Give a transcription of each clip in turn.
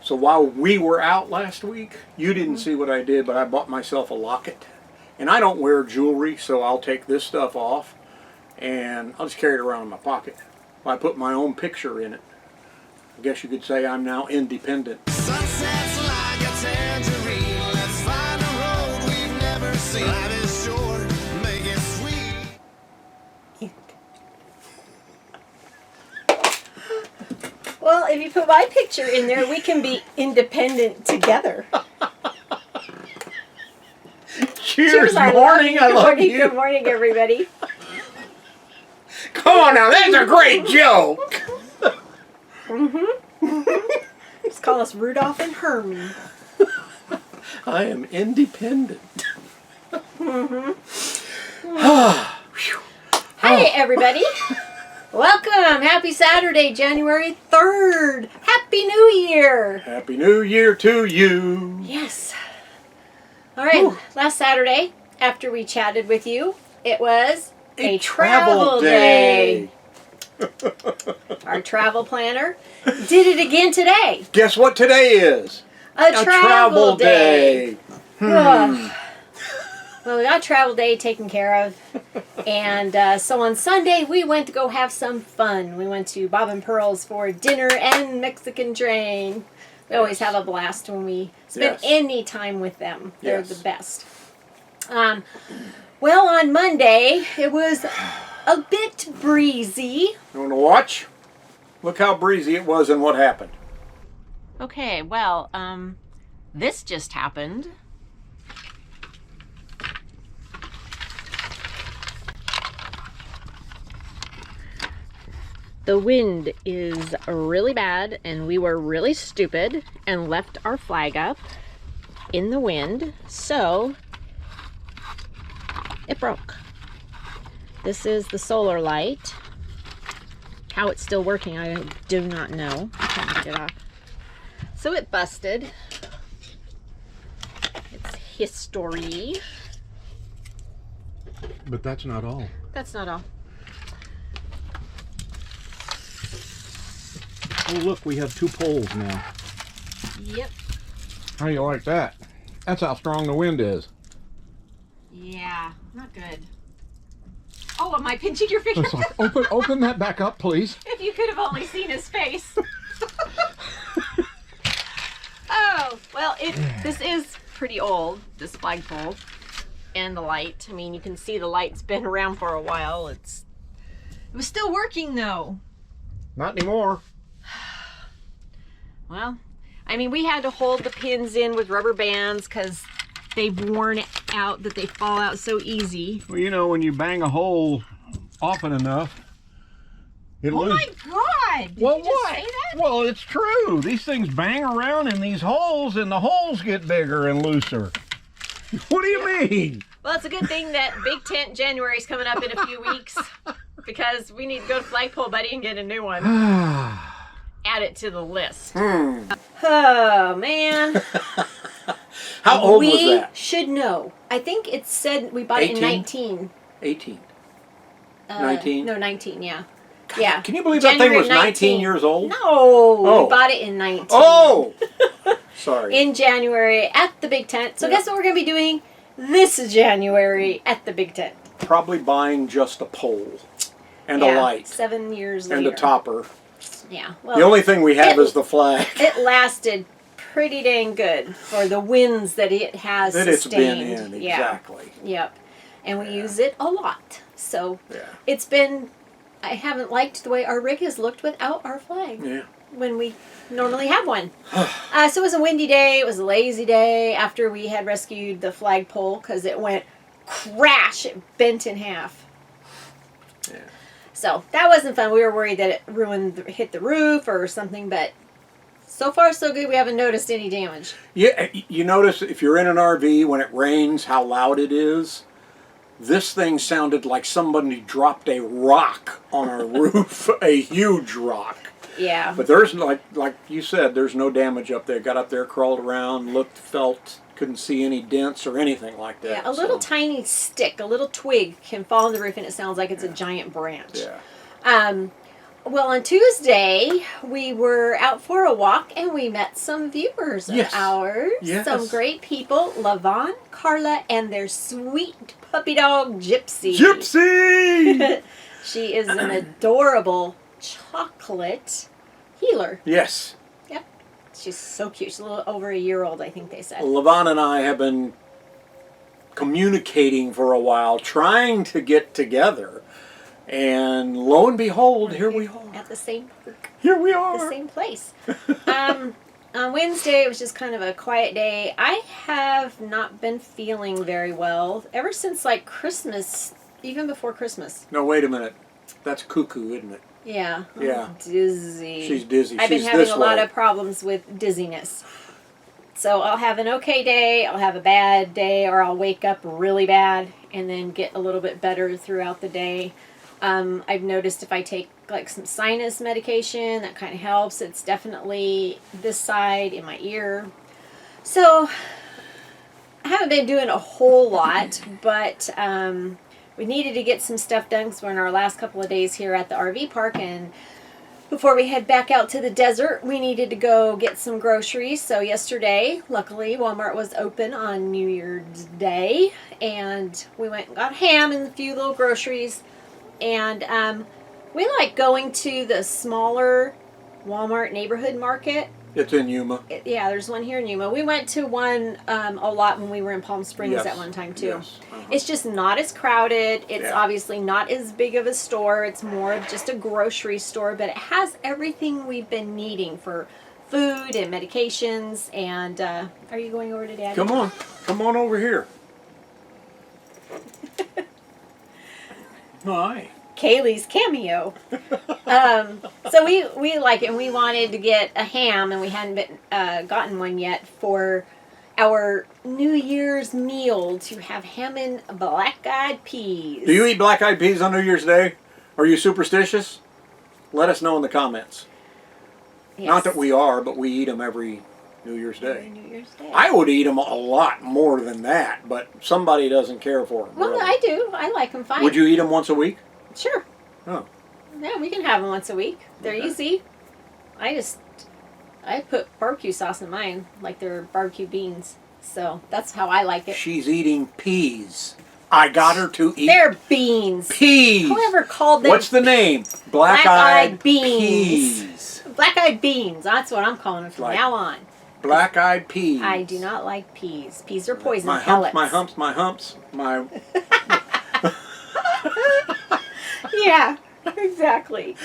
So while we were out last week, you didn't see what I did, but I bought myself a locket. And I don't wear jewelry, so I'll take this stuff off and I'll just carry it around in my pocket. I put my own picture in it. I guess you could say I'm now independent. Sunsets like a tangerine. Let's find a road we've never seen. Life is short, make it sweet. Well, if you put my picture in there, we can be independent together. Cheers, morning. I love you. Good morning, everybody. Come on now, that's a great joke. Just call us Rudolph and Herman. I am independent. Hey, everybody. Welcome. Happy Saturday, January 3rd. Happy New Year. Happy New Year to you. Yes. All right. Whew. Last Saturday, after we chatted with you, it was a travel day. Our travel planner did it again today. Guess what today is? A travel day. Well, we got travel day taken care of. And so on Sunday, we went to go have some fun. We went to Bob and Pearl's for dinner and Mexican train. We always have a blast when we spend any time with them. They're the best. Well, on Monday, it was a bit breezy. You want to watch? Look how breezy it was and what happened. Okay, well, this just happened. The wind is really bad, and we were really stupid and left our flag up in the wind, so it broke. This is the solar light. How it's still working, I do not know. I can't get it off. So it busted. It's history. But that's not all. That's not all. Oh, look, we have 2 poles now. Yep. How do you like that? That's how strong the wind is. Yeah, not good. Oh, am I pinching your finger? Open that back up, please. If you could have only seen his face. Oh, well, this is pretty old, this flagpole and the light. I mean, you can see the light's been around for a while. It was still working, though. Not anymore. Well, I mean, we had to hold the pins in with rubber bands because they've worn out, that they fall out so easy. Well, you know, when you bang a hole often enough, it loses. Oh my God! Did you just say that? Well, it's true. These things bang around in these holes, and the holes get bigger and looser. What do you mean? Well, it's a good thing that Big Tent January is coming up in a few weeks because we need to go to Flagpole, buddy, and get a new one. Add it to the list. Oh, man. How old was We that? should know. I think it said we bought it in 19. 18. 19? No, 19, yeah. God, Yeah. Can you believe that thing was 19 years old? No, Oh. we bought it in 19. Oh! Sorry. In January at the Big Tent. So guess what we're going to be doing this January at the Big Tent? Probably buying just a pole and a light 7 years later. and a topper. Yeah. Well, The only thing we have is the flag. it lasted pretty dang good for the winds that it has That it's sustained. been in, exactly. Yeah. Yep. And we use it a lot. So it's been, I haven't liked the way our rig has looked without our flag. Yeah. When we normally have one. So it was a windy day. It was a lazy day after we had rescued the flagpole because it went crash. It bent in half. Yeah. So that wasn't fun. We were worried that it hit the roof or something, but so far so good. We haven't noticed any damage. Yeah, you notice if you're in an RV when it rains how loud it is. This thing sounded like somebody dropped a rock on our roof, a huge rock. Yeah. But there's, like you said, there's no damage up there. Got up there, crawled around, looked, felt, couldn't see any dents or anything like that. Yeah, a little tiny stick, a little twig can fall on the roof and it sounds like it's a giant branch. Yeah. Well, on Tuesday, we were out for a walk and we met some viewers of Yes. ours. Yes. Some great people, Lavon, Carla, and their sweet puppy dog, Gypsy. Gypsy! She is an adorable chocolate healer. Yes. Yep. She's so cute. She's a little over a year old, I think they said. Lavon and I have been communicating for a while, trying to get together. And lo and behold, here we are. At the same Here we are. the same place. On Wednesday, it was just kind of a quiet day. I have not been feeling very well ever since like Christmas, even before Christmas. No, wait a minute. That's cuckoo, isn't it? Yeah. Yeah. I'm dizzy. She's dizzy. I've been She's having this a lot way. of problems with dizziness. So I'll have an okay day, I'll have a bad day, or I'll wake up really bad and then get a little bit better throughout the day. I've noticed if I take like some sinus medication, that kind of helps. It's definitely this side in my ear. So I haven't been doing a whole lot, but we needed to get some stuff done because we're in our last couple of days here at the RV park, and before we head back out to the desert, we needed to go get some groceries. So yesterday, luckily, Walmart was open on New Year's Day, and we went and got ham and a few little groceries. And we like going to the smaller Walmart neighborhood market. It's in Yuma. Yeah, there's one here in Yuma. We went to one a lot when we were in Palm Springs Yes. at one time too. Yes. It's just not as crowded. It's Yeah. obviously not as big of a store. It's more of just a grocery store, but it has everything we've been needing for food and medications. And are you going over to Daddy? Come on. Come on over here. Hi. Kaylee's cameo. So we like it, and we wanted to get a ham, and we hadn't been gotten one yet for our New Year's meal to have ham and black-eyed peas. Do you eat black-eyed peas on New Year's Day? Are you superstitious? Let us know in the comments. Yes. Not that we are, but we eat them every New Year's Day. New Year's Day. I would eat them a lot more than that, but somebody doesn't care for them. Well, really. I do. I like them fine. Would you eat them once a week? Sure. Oh. Yeah, we can have them once a week. They're Okay. easy. I put barbecue sauce in mine, like they're barbecue beans. So that's how I like it. She's eating peas. I got her to eat They're beans. peas. Whoever called them What's the name? Black-eyed peas. beans. black-eyed beans? That's what I'm calling them from Like- now on. Black-eyed peas. I do not like peas. Peas are poison My pellets. humps, my humps, my humps, my... Yeah, exactly.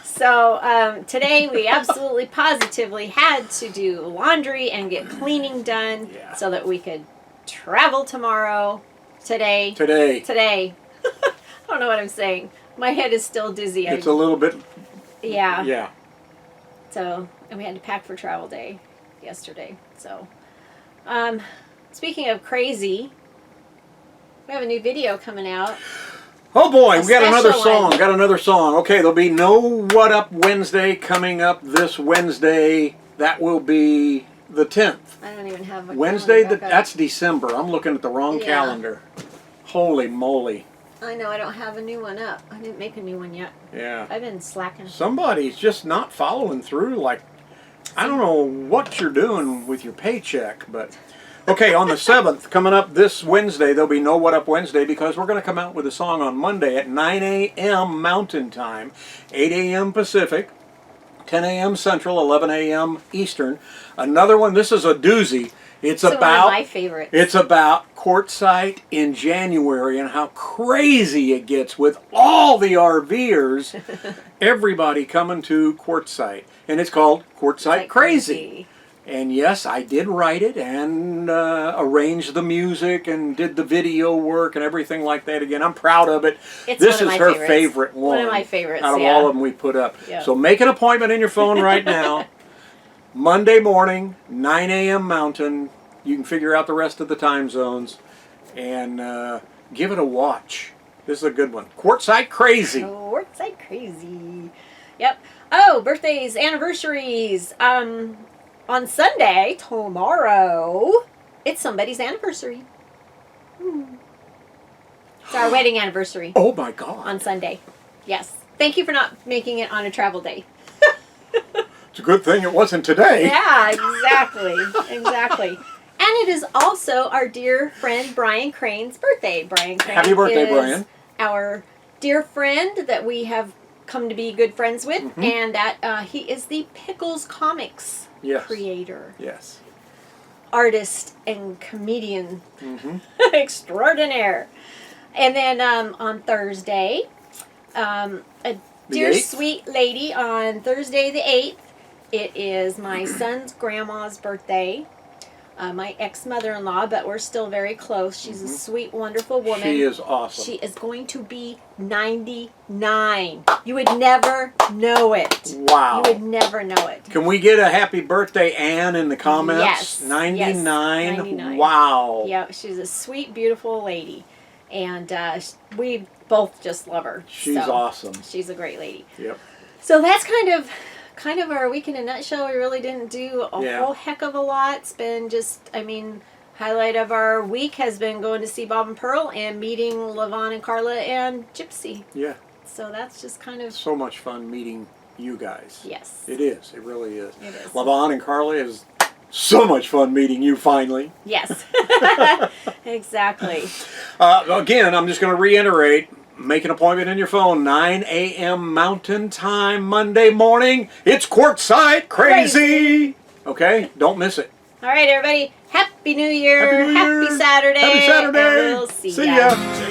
So today we absolutely positively had to do laundry and get cleaning done Yeah. so that we could travel tomorrow. Today. Today. I don't know what I'm saying. My head is still dizzy. It's a little bit... Yeah. Yeah. So, and we had to pack for travel day yesterday. So, speaking of crazy, we have a new video coming out. Oh boy, A we got another special song. one. Got another song. Okay, there'll be no What Up Wednesday coming up this Wednesday. That will be the 10th. I don't even have a Wednesday, calendar back up. that's December. I'm looking at the wrong Yeah. calendar. Holy moly. I know I don't have a new one up. I didn't make a new one yet. Yeah. I've been slacking. Somebody's just not following through. Like, I don't know what you're doing with your paycheck, but... Okay, on the 7th, coming up this Wednesday, there'll be no What Up Wednesday because we're going to come out with a song on Monday at 9 a.m. Mountain Time, 8 a.m. Pacific, 10 a.m. Central, 11 a.m. Eastern. Another one, this is a doozy. It's One of about... my favorites. It's about Quartzsite in January and how crazy it gets with all the RVers, everybody coming to Quartzsite. And it's called Quartzsite Like Crazy. And yes, I did write it and arranged the music and did the video work and everything like that. Again, I'm proud of it. It's This one is of my her favorites. favorite one. One of my favorites, out of yeah. all of them we put up. Yeah. So make an appointment in your phone right now. Monday morning, 9 a.m. Mountain. You can figure out the rest of the time zones and give it a watch. This is a good one. Quartzsite Crazy. Quartzsite Crazy. Yep. Oh, birthdays, anniversaries. On Sunday, tomorrow, it's somebody's anniversary. It's our wedding anniversary Oh my God. on Sunday. Yes. thank you for not making it on a travel day. It's a good thing it wasn't today. Yeah, exactly. Exactly. And it is also our dear friend Brian Crane's birthday. Brian Crane Happy birthday, is Brian. our dear friend that we have come to be good friends with, and that he is the Pickles Comics Yes. creator, Yes. artist, and comedian extraordinaire. And then on Thursday, a dear 8th? sweet lady on Thursday the 8th, it is my son's grandma's birthday. My ex-mother-in-law, but we're still very close. She's a sweet, wonderful woman. She is awesome. She is going to be 99. You would never know it. Wow. You would never know it. Can we get a happy birthday, Ann, in the comments? Yes. 99. Yes, 99. Wow. Yeah, she's a sweet, beautiful lady. And we both just love her. She's So, awesome. She's a great lady. Yep. So that's kind of our week in a nutshell. We really didn't do a Yeah. whole heck of a lot. It's been just, highlight of our week has been going to see Bob and Pearl and meeting Levon and Carla and Gypsy. Yeah. So that's just kind of, So much fun meeting you guys. yes. It is. It really is. It is. Levon and Carla is so much fun meeting you finally. Yes. Exactly. Again, I'm just going to reiterate. Make an appointment in your phone. 9 a.m. Mountain Time Monday morning. It's Quartzsite Crazy. Okay? Don't miss it. All right, everybody. Happy New Year. Happy New Year. Happy Saturday. Happy Saturday. And we'll see See ya. ya.